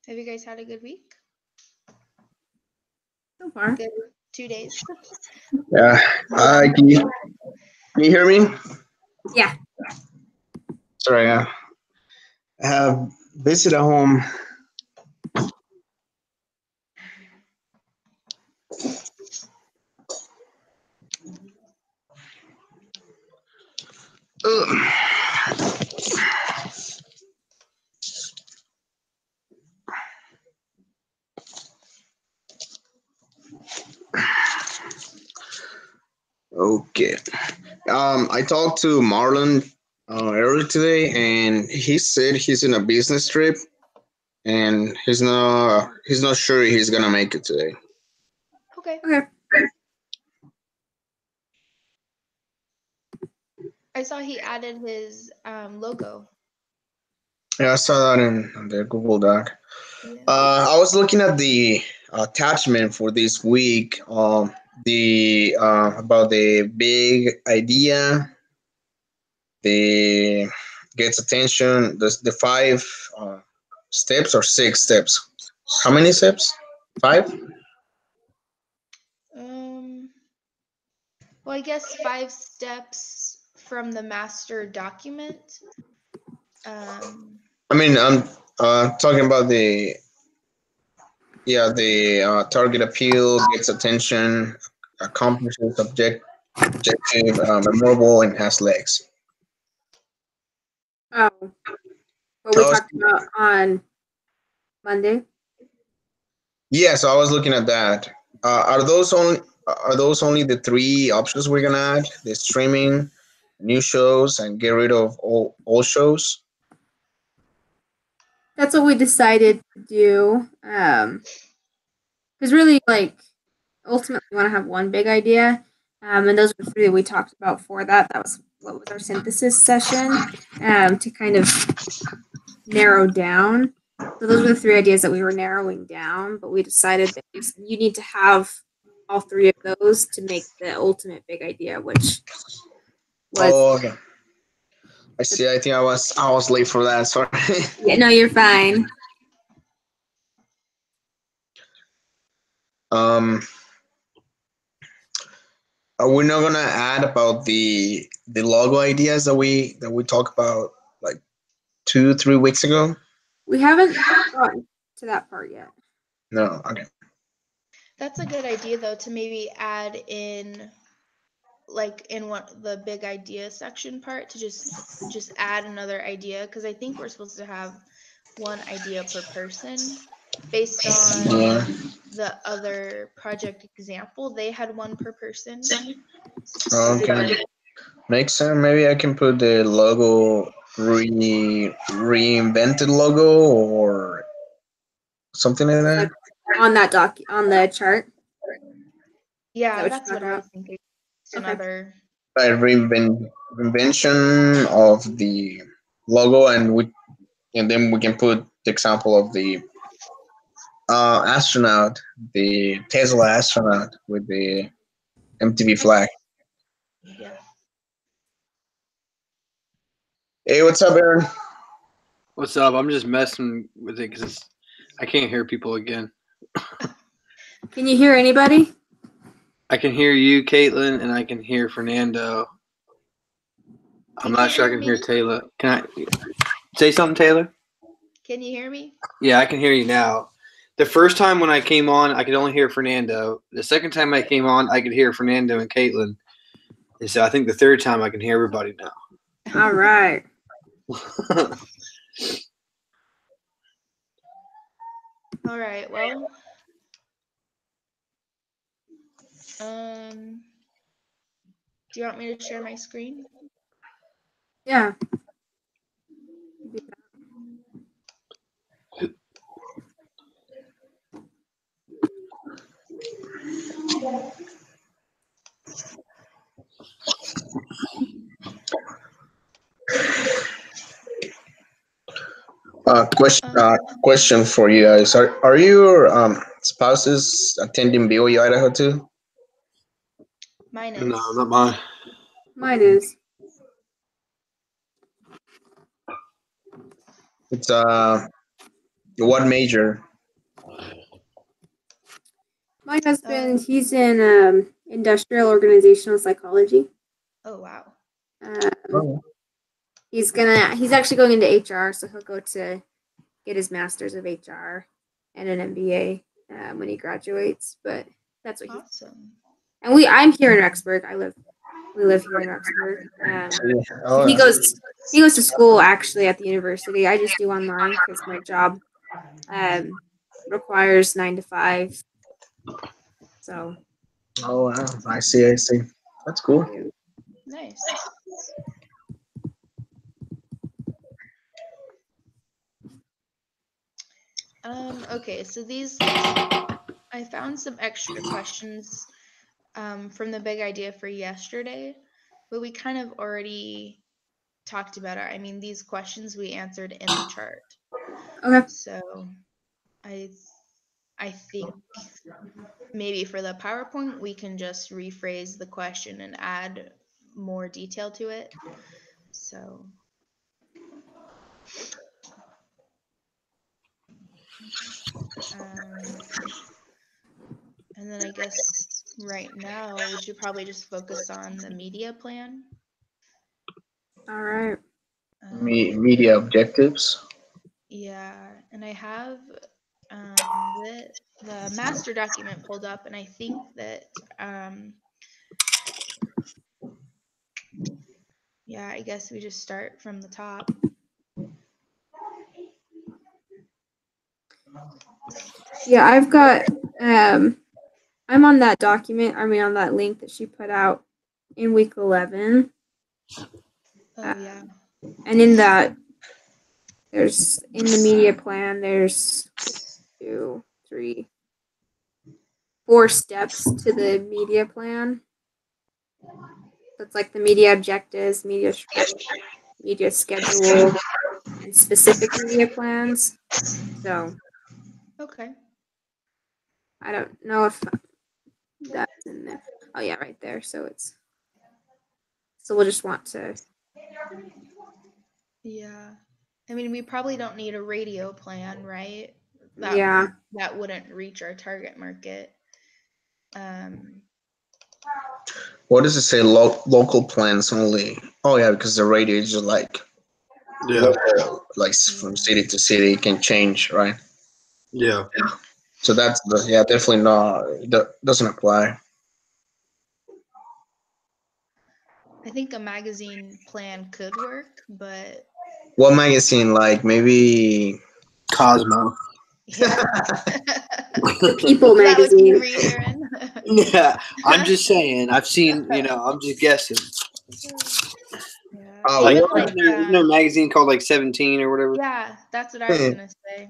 Have you guys had a good week? So far. Good 2 days? Yeah. Can you hear me? Yeah. Sorry, I have visit at home. Okay. I talked to Marlon earlier today, and he said he's in a business trip, and he's not sure he's gonna make it today. Okay. Okay. I saw he added his logo. Yeah, I saw that in the Google Doc. Yeah. I was looking at the attachment for this week. The about the big idea, the gets attention. The five steps or six steps. How many steps? Five. Um. Well, I guess 5 steps from the master document. I mean, I'm talking about the target appeal gets attention, accomplishes objective, memorable, and has legs. Oh, what we Oh, talked about on Monday. yeah, so I was looking at that. Are those only the three options we're gonna add? The streaming, new shows, and get rid of all shows. That's what we decided to do. Because really, like, ultimately, we want to have one big idea. And those were the three that we talked about for that. That was what was our synthesis session to kind of narrow down. So those were the three ideas that we were narrowing down, but we decided that you need to have all three of those to make the ultimate big idea, which was Oh, okay. I see. I think I was late for that. Sorry. yeah. No, you're fine. um, we're not gonna add about the logo ideas that we talked about like 2-3 weeks ago. We haven't gotten to that part yet. No. Okay. That's a good idea though, to maybe add in, like in the big idea section part, to just add another idea, because I think we're supposed to have one idea per person based on Yeah. the other project example. They had one per person. Okay. Makes sense. Maybe I can put the logo reinvented logo or something like that. On that on the chart. Yeah, Is that that's what what you're I talking was thinking. Just Okay. another. Like reinvention of the logo, and then we can put the example of the astronaut, the Tesla astronaut with the MTV flag. Yeah. Hey, what's up, Aaron? What's up? I'm just messing with it because I can't hear people again. Can you hear anybody? I can hear you, Caitlin, and I can hear Fernando. I'm not sure I can hear Taylor. Can I say something, Taylor? Can you hear me? Yeah, I can hear you now. The first time when I came on, I could only hear Fernando. The second time I came on, I could hear Fernando and Caitlin. And so I think the third time I can hear everybody now. All right. All right. Well, do you want me to share my screen? Yeah. Question for you guys: Are your spouses attending BYU Idaho too? Mine is. No, not mine. Mine is. It's What major? My husband, he's in industrial organizational psychology. Oh wow. Oh. He's actually going into HR, so he'll go to get his master's of HR and an MBA when he graduates. But that's what he's. Awesome. And I'm here in Rexburg. We live here in Rexburg. Oh, He goes to school actually at the university. I just do online because my job requires 9 to 5. So. oh wow. I see. That's cool. Nice. Okay, so I found some extra questions from the big idea for yesterday, but we kind of already talked about it. I mean, these questions we answered in the chart. Okay. So I think maybe for the PowerPoint, we can just rephrase the question and add more detail to it. So. And then I guess right now we should probably just focus on the media plan. All right. Media objectives. Yeah, and I have the master document pulled up, and I think that yeah, I guess we just start from the top. Yeah, I've got I'm on that document, on that link that she put out in week 11. Oh yeah. And in that in the media plan, there's 2, 3, 4 steps to the media plan. That's like the media objectives, media schedule, and specific media plans. So. Okay. I don't know if that's in there. Oh yeah, right there. So we'll just want to. Yeah. I mean, we probably don't need a radio plan, right? That wouldn't reach our target market. What does it say? Local plans only. Oh yeah, because the radio is just like local, like from city to city, it can change, right? Yeah. So that's definitely not. That doesn't apply. I think a magazine plan could work, but What magazine? Like maybe Cosmo. yeah. The People magazine. Read, Aaron? Yeah, I'm just saying. I've seen. I'm just guessing. Yeah. There's no magazine called like 17 or whatever. Yeah, that's what I was gonna say.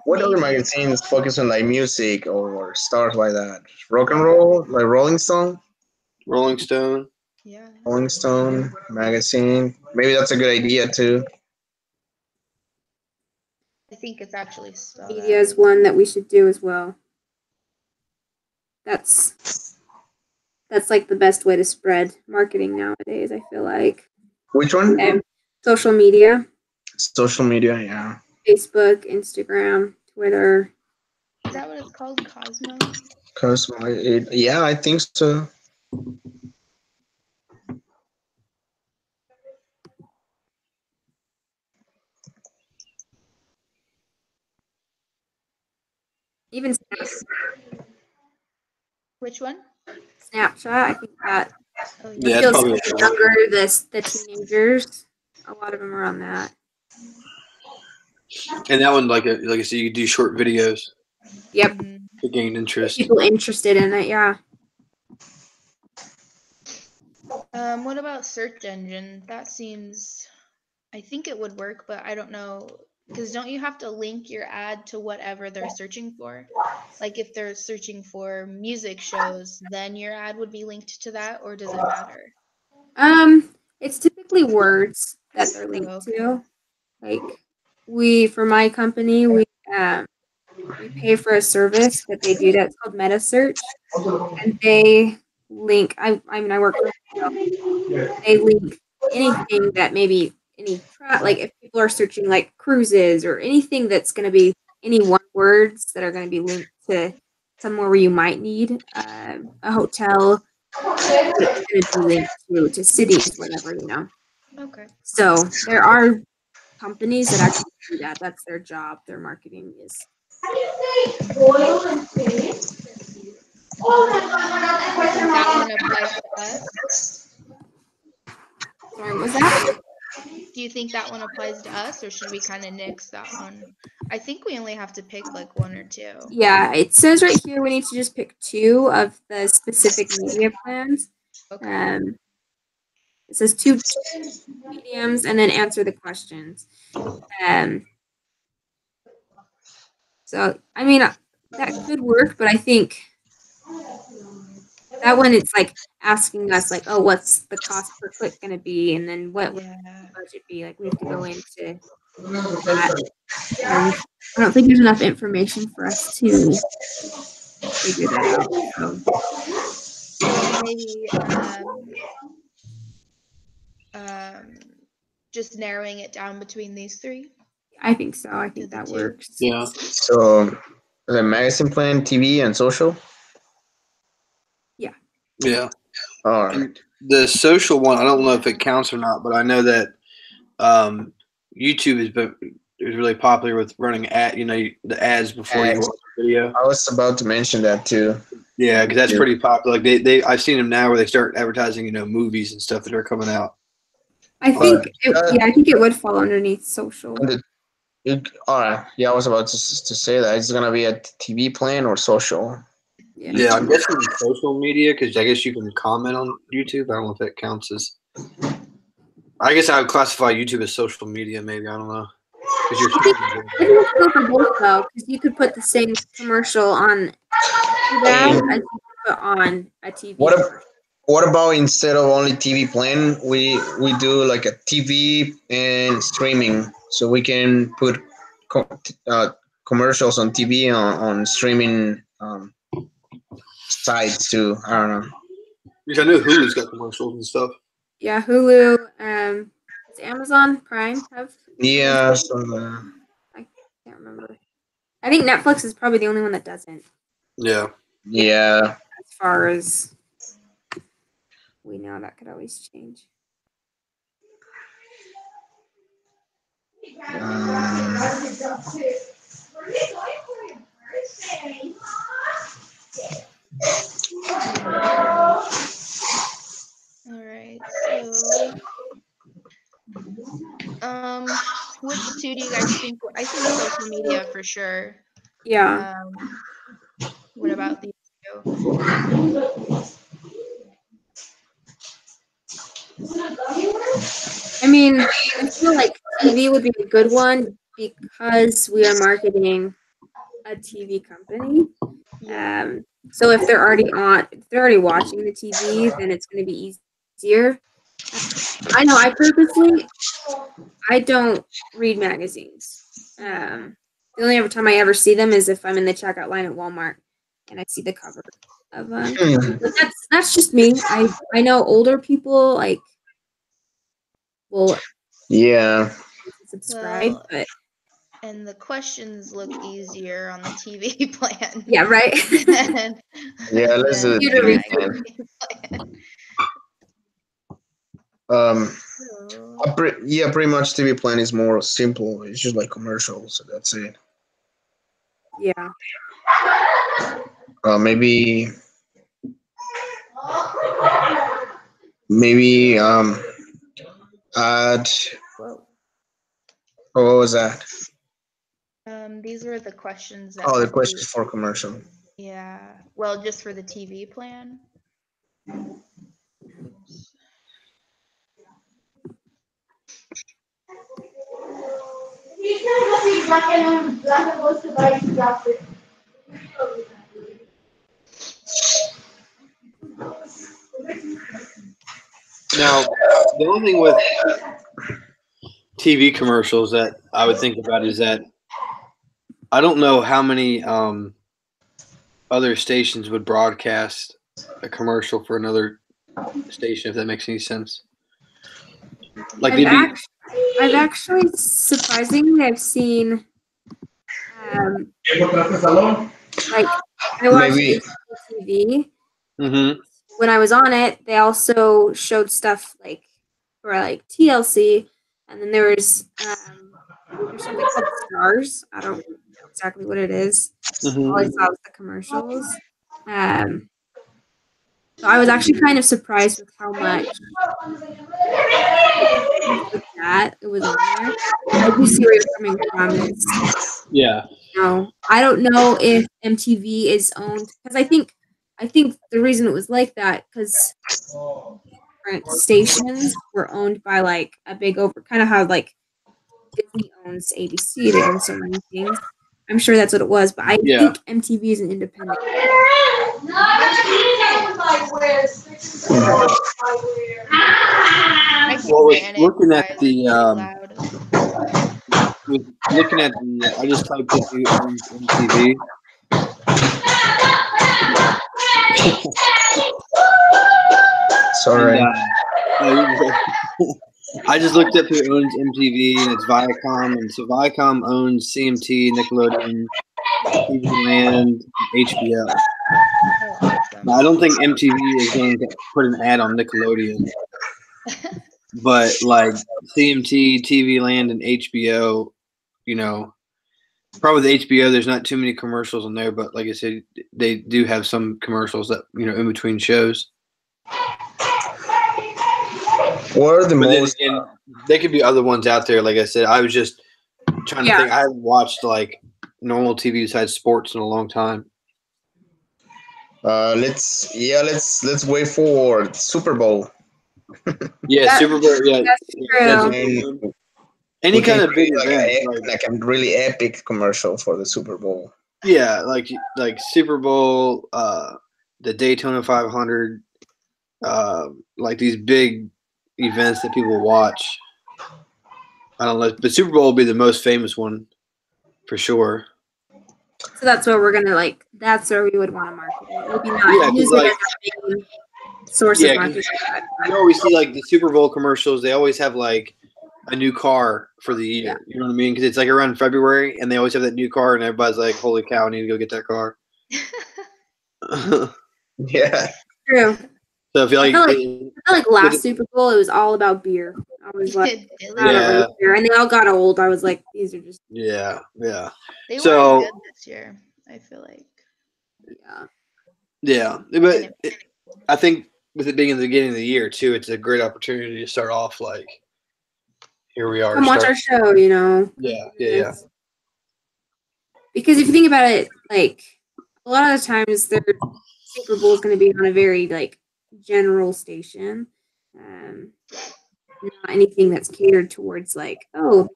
What other magazines focus on like music or stars like that? Rock and roll, like Rolling Stone. Rolling Stone. Yeah. Rolling Stone magazine. Maybe that's a good idea too. I think it's actually Media is one that we should do as well. That's like the best way to spread marketing nowadays, I feel like. Which one? Social media. Social media, yeah. Facebook, Instagram, Twitter. Is that what it's called? Cosmo? Cosmo. Yeah, I think so. Even Snapchat. Which one? Snapchat. I think that Yeah, feels probably younger. The teenagers. A lot of them are on that. And that one, like I said, you could do short videos. Yep. Mm-hmm. To gain interest. People interested in it, yeah. What about search engine? That seems, I think it would work, but I don't know. Because don't you have to link your ad to whatever they're searching for? Like if they're searching for music shows, then your ad would be linked to that, or does it matter? It's typically words that they're linked to. Like for my company, we pay for a service that they do that's called Meta Search, and they link. I work for them. They link anything that maybe any like if people are searching like cruises or anything that's going to be any one words that are going to be linked to somewhere where you might need a hotel, it's going to be linked to cities, whatever, you know. Okay. So there are companies that actually do that. That's their job. Their marketing is. That one applies to us. Sorry, what was that? Do you think that one applies to us, or should we kind of nix that one? I think we only have to pick like one or two. Yeah, it says right here we need to just pick 2 of the specific media plans. Okay. It says 2 mediums and then answer the questions. So I mean that could work, but I think that one it's like asking us like, oh, what's the cost per click going to be, and then what would Yeah. the budget be? Like we have to go into that. And I don't think there's enough information for us to figure that out. So. Maybe just narrowing it down between these 3. I think so. I think The that 2. works. Yeah. So the magazine plan, TV, and social. Yeah. All right. And the social one, I don't know if it counts or not, but I know that YouTube is really popular with running the ads before you Ads. watch the video. I was about to mention that too. Yeah, because that's Yeah. pretty popular. Like they I've seen them now where they start advertising, movies and stuff that are coming out. I think But, I think it would fall underneath social. All right. Yeah, I was about to say that it's gonna be a TV plan or social. Yeah, I'm guessing social media because I guess you can comment on YouTube. I don't know if that counts as. I guess I would classify YouTube as social media. Maybe I don't know. Because I think it's good for both though, because you could put the same commercial on that as you could put on a TV. What about instead of only TV plan, we do like a TV and streaming, so we can put commercials on TV on streaming sites too. I don't know. Because I know Hulu's got commercials and stuff. Yeah, Hulu. Does Amazon Prime have? Yeah. I can't remember. I think Netflix is probably the only one that doesn't. Yeah. Yeah. As far as we know, that could always change. All right. So, which 2 do you guys think? I think social media for sure. Yeah. What about these 2? I mean, I feel like TV would be a good one because we are marketing a TV company. So if they're already watching the TV, then it's going to be easier. I know I don't read magazines. The only other time I ever see them is if I'm in the checkout line at Walmart and I see the cover of them. But that's just me. I know older people will subscribe, but and the questions look easier on the TV plan. Yeah, right. Yeah, let's do the TV plan. Pretty much TV plan is more simple. It's just like commercials, so that's it. Yeah. Maybe add. Oh, what was that? These were the questions. The questions for commercial. Yeah. Well, just for the TV plan. Now, the only thing with TV commercials that I would think about is that I don't know how many other stations would broadcast a commercial for another station, if that makes any sense. Like I've actually surprisingly I've seen like I watched Maybe. TV. Mm-hmm. When I was on it, they also showed stuff like for like TLC, and then there was there's something called Stars. I don't know exactly what it is. All I Mm-hmm. saw was the commercials. So I was actually kind of surprised with how much with that it was on there. I do see where you're coming from. Yeah. I don't know if MTV is owned because I think the reason it was like that because different stations were owned by like a big over kind of how like Disney owns ABC. They own so many things. I'm sure that's what it was, but I Yeah. think MTV is an independent. I can Well, ban it. looking Guys, at it's the too loud. looking at the, I just typed it to MTV. Sorry. And, I just looked up who owns MTV, and it's Viacom, and so Viacom owns CMT, Nickelodeon, TV Land, HBO. Oh, awesome. Now, I don't think MTV is going to put an ad on Nickelodeon, but like CMT, TV Land, and HBO, you know, probably with HBO, there's not too many commercials on there, but like I said, they do have some commercials that in between shows. What are the But then most? again, there could be other ones out there. Like I said, I was just trying to think. I haven't watched like normal TV besides sports in a long time. Let's wait for Super Bowl. Yeah, Super Bowl. Yeah, That's true. And any we can kind of big create event. like a really epic commercial for the Super Bowl. Yeah, like Super Bowl, the Daytona 500, like these big events that people watch. I don't know, but Super Bowl will be the most famous one for sure. So that's where we're gonna like. That's where we would want to market it. Maybe not Yeah, 'cause, use like- it as a main source Yeah, of 'cause marketing. You always see like the Super Bowl commercials. They always have like a new car for the year. Yeah. You know what I mean? Because it's like around February, and they always have that new car, and everybody's like, "Holy cow, I need to go get that car." So Yeah. True. I feel like, I feel like last Super Bowl it was all about beer. I was like, Billy, I don't Yeah. know, beer, and they all got old. I was like, these are just yeah. they So- were good this year. I feel like. Yeah, but I think with it being in the beginning of the year too, it's a great opportunity to start off like, here we are. come watch our show. You know. Yeah. Because if you think about it, like a lot of the times, their Super Bowl is going to be on a very like general station, not anything that's catered towards like, oh,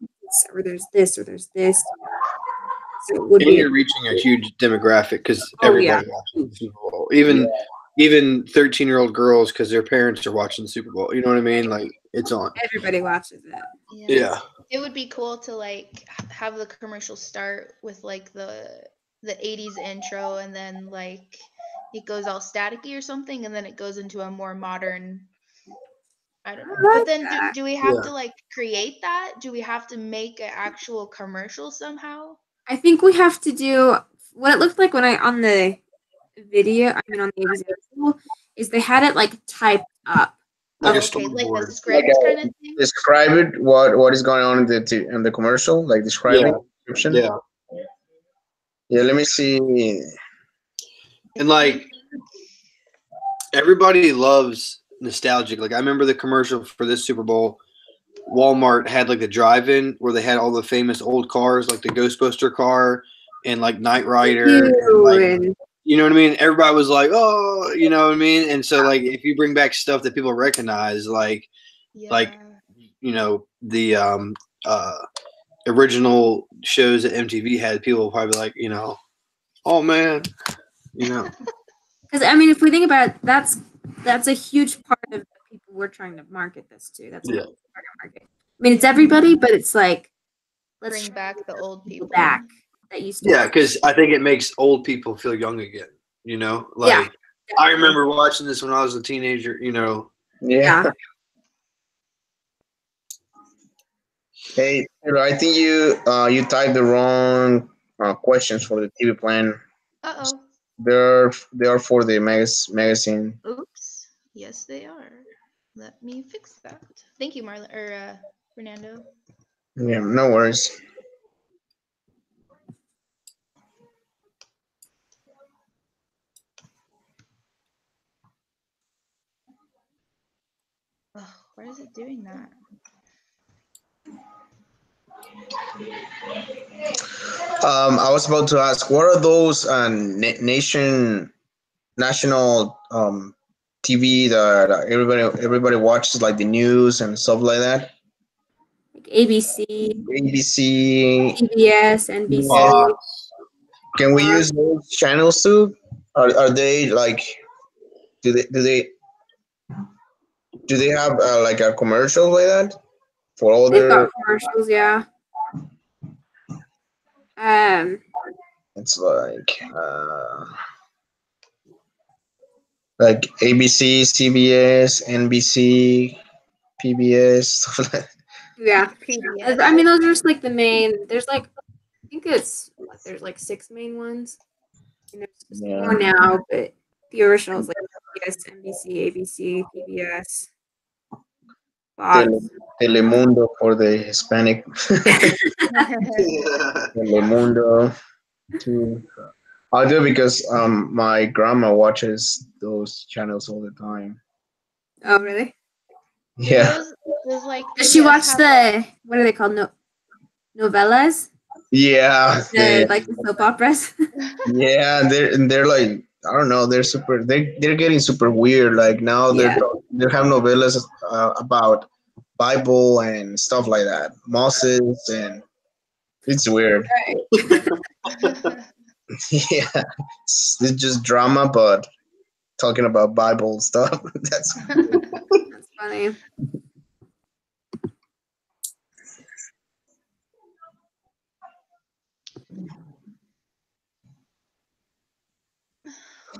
or there's this or there's this. So it would And be you're reaching a huge demographic because Oh, everybody watches the Super Bowl, even 13-year-old girls because their parents are watching the Super Bowl. You know what I mean? Like it's on. everybody watches it. Yeah. It would be cool to like have the commercial start with like the 80s intro and then like it goes all staticky or something and then it goes into a more modern I don't know. But then do we have to like create that? Do we have to make an actual commercial somehow? I think we have to do what it looked like when I on the video. I mean, on the example, is they had it like typed up. Like a Okay, like a storyboard. script kind of thing. Describe it. What is going on in the commercial? Like describe it. Description. Yeah. Yeah. Let me see. And like everybody loves nostalgic. Like I remember the commercial for this Super Bowl. Walmart had like the drive-in where they had all the famous old cars, like the Ghostbuster car and like Knight Rider. And, like, you know what I mean? Everybody was like, "Oh," you know what I mean? And so like if you bring back stuff that people recognize, like the original shows that MTV had, people will probably be like, oh man, Because I mean, if we think about it, that's a huge part of the people we're trying to market this to. That's what we're trying to market. I mean, it's everybody, but it's like let's bring back the old people back that used to. Yeah, because I think it makes old people feel young again. Like I remember watching this when I was a teenager. Yeah. Hey, Taylor, I think you typed the wrong questions for the TV plan. Uh-oh. They are for the magazine. Oops. Yes, they are. Let me fix that. Thank you, Marlon or Fernando. Yeah, no worries. Ugh, why is it doing that? I was about to ask, what are those national TV that everybody watches, like the news and stuff like that? Like ABC, ABC. CBS, NBC. Fox. Can we use those channels too? Are they like do they do they do they have like a commercial like that for all They've got their? commercials, yeah. Um, It's like ABC, CBS, NBC, PBS, stuff like that. yeah. PBS. I mean, those are just like the main. There's like, I think there's like 6 main ones. And there's just Yeah. more now, but the original is like CBS, NBC, ABC, PBS, Fox. Telemundo for the Hispanic. Telemundo too. I do because my grandma watches those channels all the time. Oh, really? Yeah. Does like Does she PBS watch have, the what are they called? Novellas? Yeah. Like the soap operas? Yeah, they're like I don't know, they're getting super weird. Like now Yeah. they have novellas about Bible and stuff like that, Moses, and it's weird. Yeah, it's just drama, but talking about Bible stuff. That's That's funny.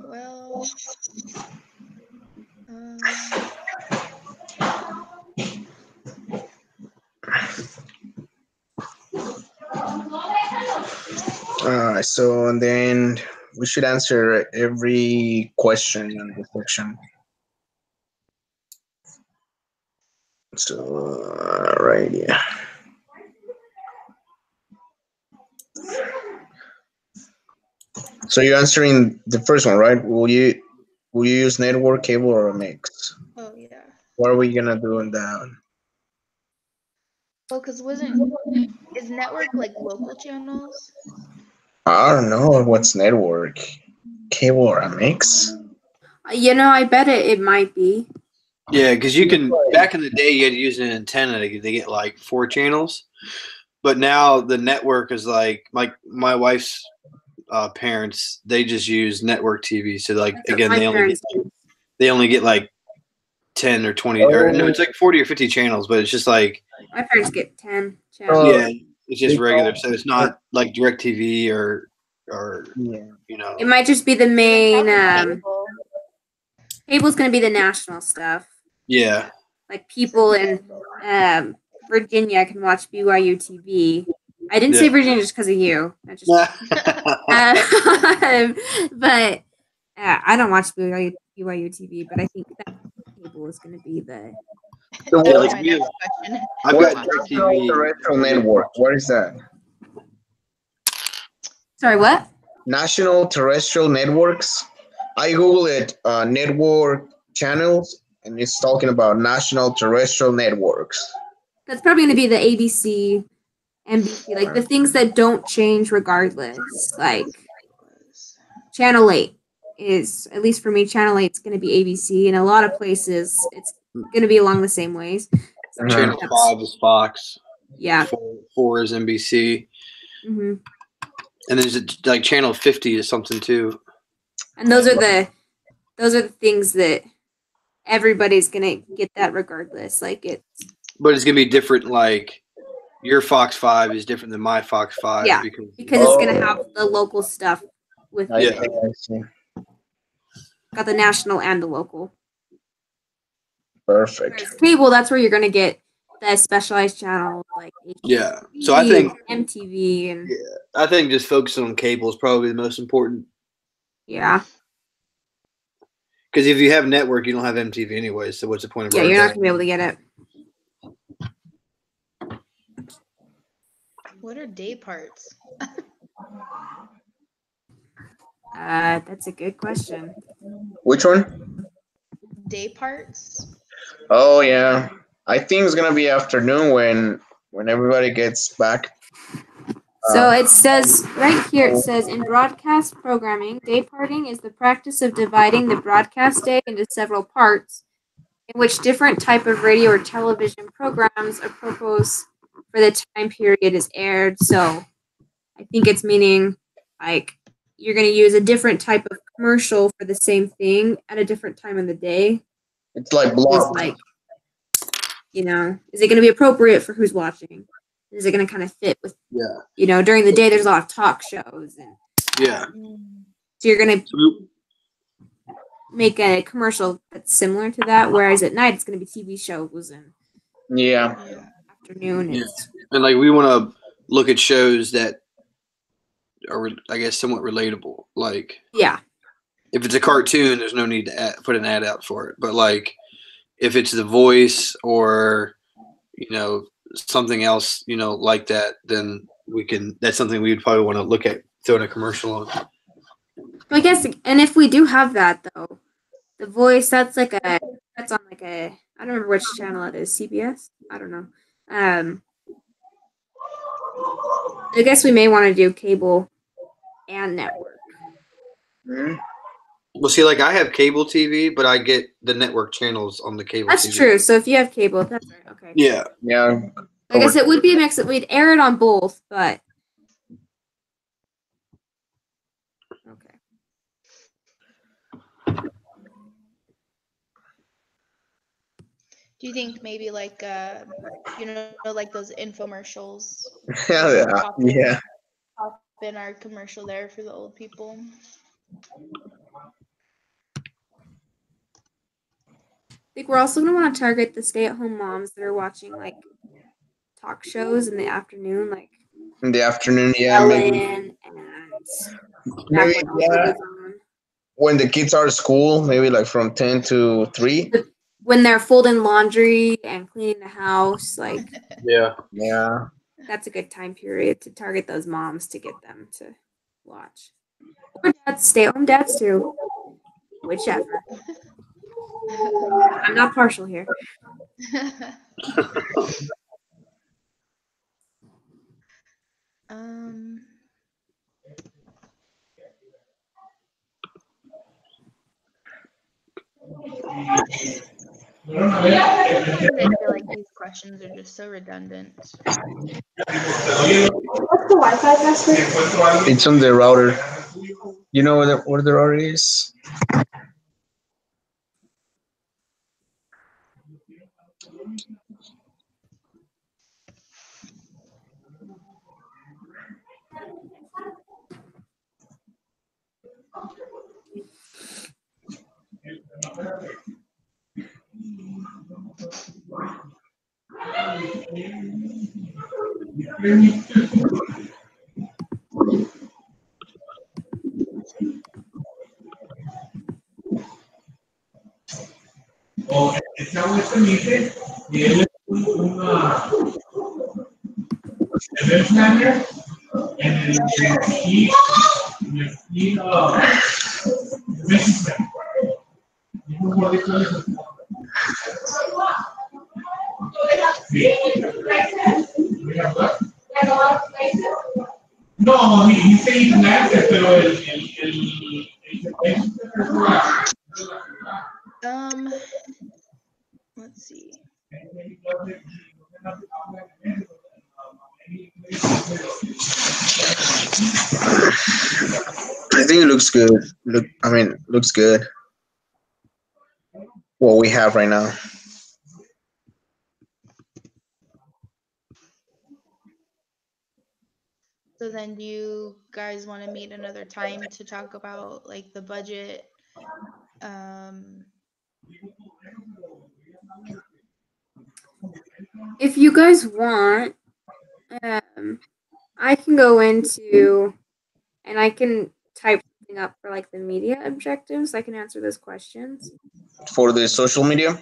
well, um, so and then we should answer every question in the section. So right, yeah. So you're answering the first one, right? Will you use network, cable, or a mix? oh yeah. What are we gonna do in that? Well, because is network like local channels? I don't know what's network, cable, or a mix. You know, I bet it might be. Yeah, because you can. Back in the day, you had to use an antenna to get like 4 channels, but now the network is like my wife's parents. They just use network TV. So like That's what again, my they only parents do. get like 10 or 20 or no, it's like 40 or 50 channels, but it's just like My parents get 10 channels. Oh, yeah, it's just regular. So it's not like direct TV or yeah. you know. It might just be the main. Probably cable. Cable's going to be the national stuff. Yeah. Like people in Virginia can watch BYU TV. I didn't say Yeah. Virginia just because of you. I just, but I don't watch BYU TV, but I think that cable is going to be the. So That was like my we next have- question. I've What got is direct National TV. Terrestrial Network? What is that? Sorry, what? National Terrestrial Networks. I Google it, network channels, and it's talking about National Terrestrial Networks. That's probably going to be the ABC, NBC, like the things that don't change regardless. Like Channel 8 is, at least for me, Channel 8 is going to be ABC. In a lot of places, it's going to be along the same ways. Channel 5 is Fox. Yeah. 4 is NBC. Mm-hmm. And there's like channel 50 is something too. And those are the things that everybody's gonna get that regardless. Like it's. But it's gonna be different. Like your Fox 5 is different than my Fox 5. Yeah, because it's gonna have the local stuff with I it. see. Got the national and the local. Perfect. Whereas cable, that's where you're gonna get the specialized channel like Yeah. So I think MTV and just focusing on cable is probably the most important. yeah. Because if you have network, you don't have MTV anyway. So what's the point of Yeah, you're not broadcasting? gonna be able to get it. What are day parts? That's a good question. Which one? Day parts? Oh yeah, I think it's gonna be afternoon when everybody gets back. So it says right here, it says in broadcast programming, day parting is the practice of dividing the broadcast day into several parts in which different type of radio or television programs are proposed for the time period is aired. So I think it's meaning like you're going to use a different type of commercial for the same thing at a different time in the day. It's like Is blocked. like, is it going to be appropriate for who's watching? Is it going to kind of fit with, Yeah. during the day there's a lot of talk shows and Yeah. so you're going to make a commercial that's similar to that, whereas at night it's going to be TV shows and Yeah. afternoon Yeah. it's And like we want to look at shows that are, I guess, somewhat relatable. Like yeah. if it's a cartoon, there's no need to put an ad out for it. But like if it's The Voice or something else, like that, then we can. That's something we'd probably want to look at throwing a commercial on. I guess, and if we do have that though, The Voice, that's on like a, I don't remember which channel it is, CBS? I don't know. I guess we may want to do cable and network. Mhm. Well, see, like I have cable TV, but I get the network channels on the cable That's TV. true. So if you have cable, that's right. Okay. Yeah. Yeah. I guess it would be a mix that we'd air it on both, but okay. Do you think maybe like like those infomercials? Yeah. Yeah. Pop in our commercial there for the old people. I think we're also going to want to target the stay-at-home moms that are watching like talk shows in the afternoon, like In the afternoon, yeah, maybe. Ellen and Maybe Back When Elsa yeah. was on. When the kids are at school, maybe like from 10 to 3. When they're folding laundry and cleaning the house, like Yeah. Yeah. that's a good time period to target those moms to get them to watch. Or dads, stay-at-home dads too, whichever. I'm not partial here. I feel like these questions are just so redundant. What's the Wi-Fi password? It's on the router. You know where the router is? Estamos este y él es event planner en el ski business plan. No, he said he's an actor, pero Let's see. I think it looks good. Looks good. What we have right now. So then do you guys want to meet another time to talk about like the budget? if you guys want, I can go into and I can type something up for like the media objectives. I can answer those questions. For the social media?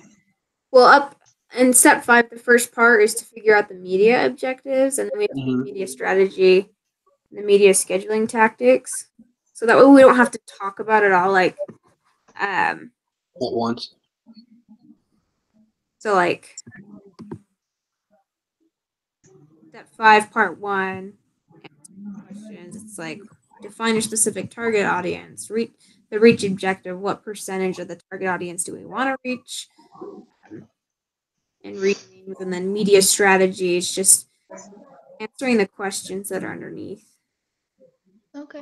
Well, up in step 5, the first part is to figure out the media objectives, and then we have the Mhm. media strategy, the media scheduling tactics. So that way we don't have to talk about it all like At once. so like step 5, part 1, questions. It's like define your specific target audience, the reach objective, what percentage of the target audience do we want to reach, and readings, and then media strategies, just answering the questions that are underneath. Okay.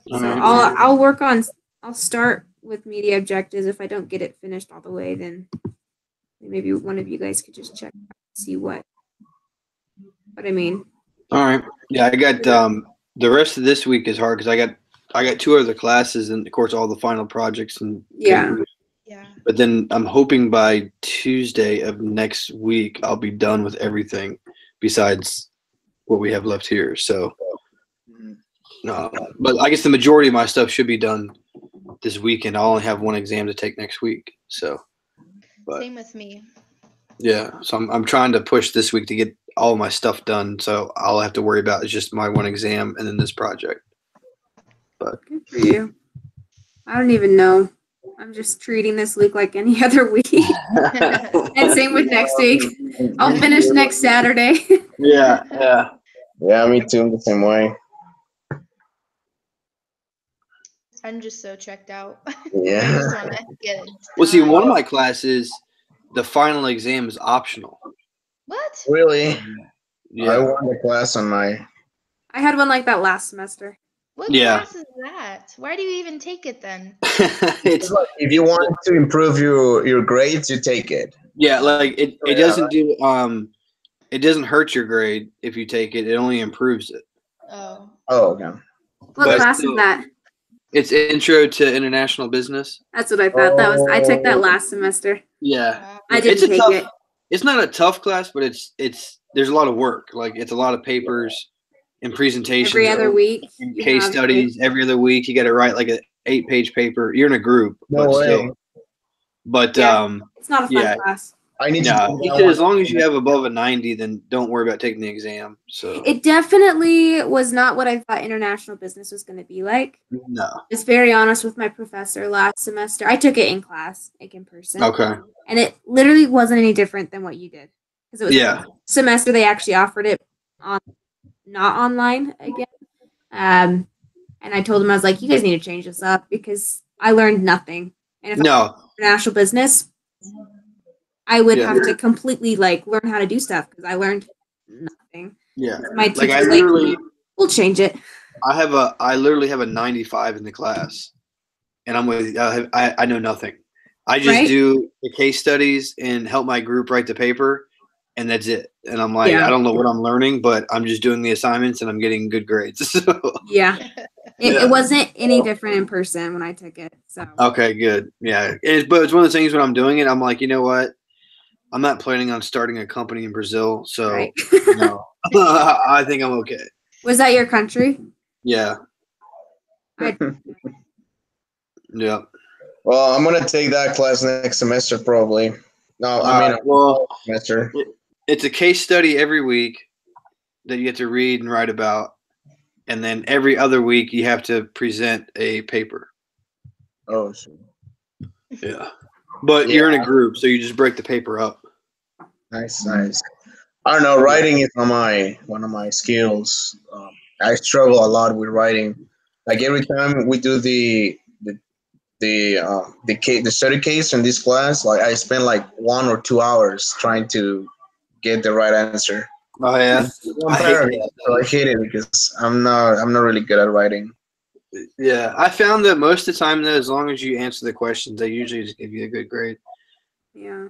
So Alright. I'll work on. I'll start with media objectives. If I don't get it finished all the way, then maybe one of you guys could just check see what I mean. All right. Yeah, I got the rest of this week is hard because I got 2 other classes and of course all the final projects and Yeah. papers. Yeah. But then I'm hoping by Tuesday of next week I'll be done with everything besides what we have left here. So, but I guess the majority of my stuff should be done this weekend. I'll only have one exam to take next week. So, but Same with me. yeah, so I'm trying to push this week to get all my stuff done. So all I have to worry about is just my one exam and then this project. But Good for you. I don't even know. I'm just treating this week like any other week. And same with next week. I'll finish next Saturday. yeah. Yeah, me too, the same way. I'm just so checked out. I Yeah. just want to get it Well, see, done. one of my classes, the final exam is optional. What? Really? I Yeah. won the class on my. I had one like that last semester. What Yeah. class is that? Why do you even take it then? It's If you want to improve your grades, you take it. yeah, like it doesn't do it doesn't hurt your grade if you take it. It only improves it. Oh. Oh, okay. What But class is still- that? It's Intro to International Business. That's what I thought. I took that last semester. Yeah. Wow. I It's didn't a take tough it. It's not a tough class, but it's there's a lot of work. Like it's a lot of papers and presentations. Every other week. and you case have studies every other week. You got to write like a 8-page paper. You're in a group, No but way. still. But Yeah. It's not a fun Yeah. class. I need no, to. he said as long as you have above a 90, then don't worry about taking the exam. So It definitely was not what I thought international business was going to be like. no, Just very honest with my professor last semester. I took it in class, like in person. okay, And it literally wasn't any different than what you did. Because it was yeah, semester they actually offered it on not online again. And I told him, I was like, you guys need to change this up because I learned nothing. And if I no, international business, I would Yeah. have to completely like learn how to do stuff because I learned nothing. yeah. My Like I teacher's literally, we'll change it. I literally have a 95 in the class, and I'm with I know nothing. I just Right? do the case studies and help my group write the paper, and that's it. And I'm like, Yeah. I don't know what I'm learning, but I'm just doing the assignments and I'm getting good grades. So, Yeah. Yeah. It wasn't any different in person when I took it. So okay, good. Yeah, but it's one of the things when I'm doing it, I'm like, you know what? I'm not planning on starting a company in Brazil, so right. no, I think I'm okay. Was that your country? Yeah, I- yeah. Well, I'm gonna take that class next semester probably. No, I mean well, semester. it's a case study every week that you get to read and write about, and then every other week you have to present a paper. Oh, shit. Yeah, but you're in a group, so you just break the paper up. Nice. I don't know. Writing is one of my skills. I struggle a lot with writing. Like every time we do the study case in this class, like I spend like 1 or 2 hours trying to get the right answer. Oh yeah, One paragraph, so I hate it because I'm not really good at writing. yeah. I found that most of the time, though, as long as you answer the questions, they usually just give you a good grade. Yeah.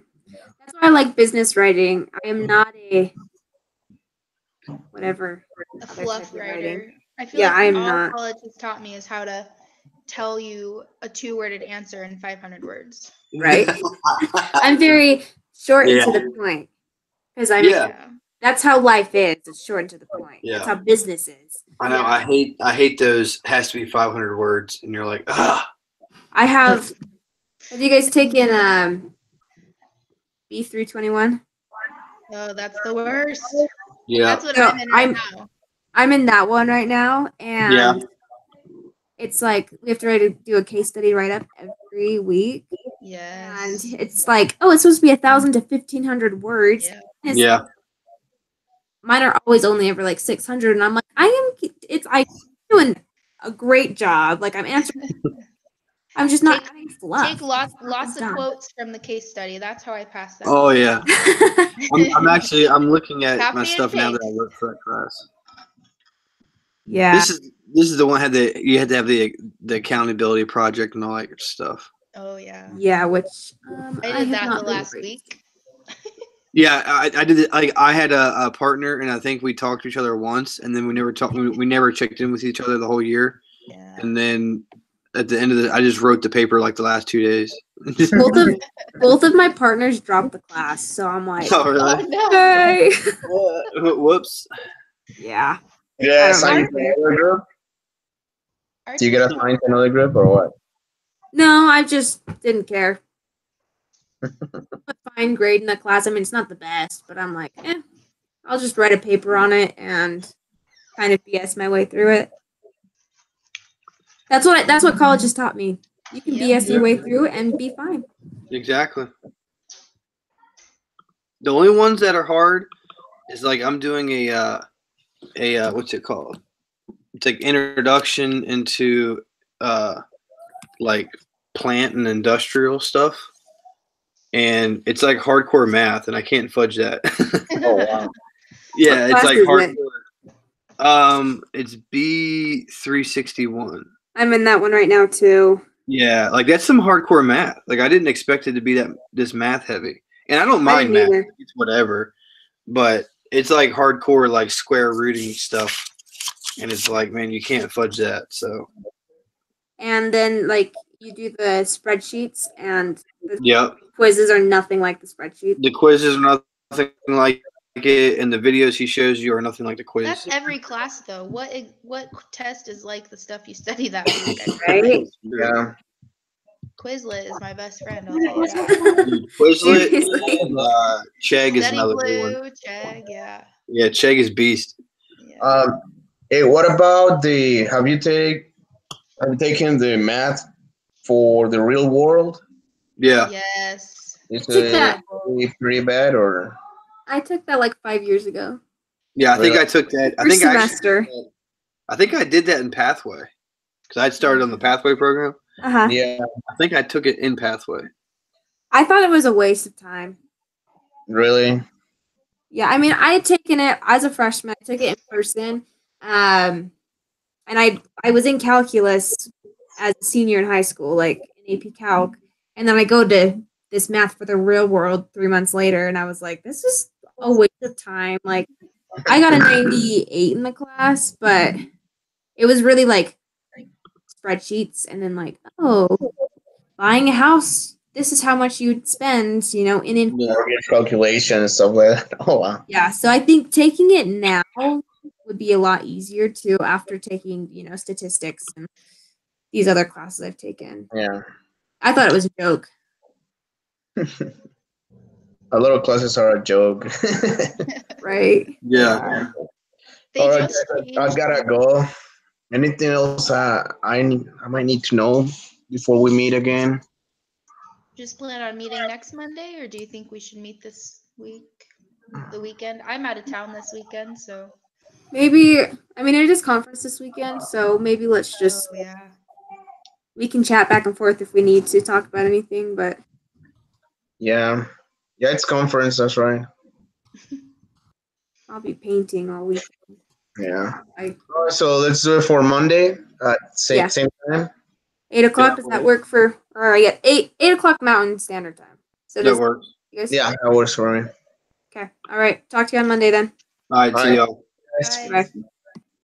That's why I like business writing. I am not a whatever. A other fluff type of writer. I feel Yeah, like I am all not. college has taught me is how to tell you a 2-worded answer in 500 words. Right? I'm very short and Yeah. to the point. Because I mean, Yeah. that's how life is. It's short and to the point. Yeah. That's how business is. I know. I hate those. Has to be 500 words, and you're like, ah. I have. Have you guys taken B321? Oh, that's the worst. Yeah. That's what So I'm in right now. I'm in that one right now, and Yeah. it's like we have to do a case study write up every week, Yes. and it's like, oh, it's supposed to be 1,000 to 1,500 words. Yeah. It's- Yeah. Mine are always only ever like 600, and I'm like, I'm doing a great job. Like I'm answering. I'm just not adding fluff. Take lots It's of done. quotes from the case study. That's how I pass that. Oh yeah. I'm looking at Copy my and stuff now that I paste. work for that class. Yeah. This is the one you had to have the accountability project and all that good stuff. Oh yeah. Yeah, which I have did that not the been last great. week. Yeah, I did it. Like I had a partner, and I think we talked to each other once, and then we never talked. We never checked in with each other the whole year. Yeah. And then at the end of I just wrote the paper like the last 2 days. Both of my partners dropped the class, so I'm like, Oh really? no. hey. Whoops. Yeah. Yeah, I don't assigned know. to another group. Our Do you get teacher- assigned to another group or what? No, I just didn't care. Fine grade in the class. I mean, it's not the best, but I'm like, I'll just write a paper on it and kind of BS my way through it. That's what college has taught me. You can Yeah. BS your way through it and be fine. Exactly. The only ones that are hard is like I'm doing a what's it called? It's like introduction into like plant and industrial stuff. And it's like hardcore math, and I can't fudge that. Oh wow. Yeah, it's class like is it? hardcore. It's B361. I'm in that one right now too. Yeah, like that's some hardcore math. Like I didn't expect it to be this math heavy, and I don't mind didn't math. either. It's whatever, but it's like hardcore, like square rooting stuff, and it's like, man, you can't fudge that. So And then like you do the spreadsheets and the yep, quizzes are nothing like the spreadsheet. the quizzes are nothing like it, and the videos he shows you are nothing like the quiz. That's every class though. What test is like the stuff you study that week? I feel Right? like. Yeah. Quizlet is my best friend. I'll tell you that. Dude, Quizlet Seriously. and Chegg is Study another good one. Blue, Chegg, yeah. Yeah, Chegg is beast. Yeah. Hey, what about have you taken the math for the real world? Yeah. Yes. Is took it that. pretty bad or? I took that like 5 years ago. Yeah, I think Really? I took that. I First think semester. I think I did that in Pathway because I'd started on the Pathway program. Uh-huh. Yeah, I think I took it in Pathway. I thought it was a waste of time. really. Yeah, I mean, I had taken it as a freshman. I took it in person, and I was in calculus as a senior in high school, like in AP Calc, and then I go to this math for the real world 3 months later, and I was like, this is a waste of time. Like, I got a 98 in the class, but it was really like spreadsheets, and then like, oh, buying a house. This is how much you'd spend, in Mortgage calculation and stuff like that. Oh wow. Yeah, so I think taking it now would be a lot easier too after taking, statistics and these other classes I've taken. Yeah. I thought it was a joke. A lot of classes are a joke. Right? Yeah. They All right, just I changed- gotta go. Anything else I might need to know before we meet again? just plan on meeting next Monday, or do you think we should meet this week, the weekend? I'm out of town this weekend, so. Maybe, I mean, it is conference this weekend, so maybe let's just, Oh, yeah. we can chat back and forth if we need to talk about anything, but Yeah. Yeah, it's conference, that's right. I'll be painting all week. Yeah. I- All right, so let's do it for Monday at Yeah. same time. 8 o'clock, Yeah. does that work for, or yeah, 8 o'clock Mountain Standard Time. So That does, works. you guys? Yeah, that works for me. Okay, all right. Talk to you on Monday then. All right. All See right. y'all. Bye. Bye.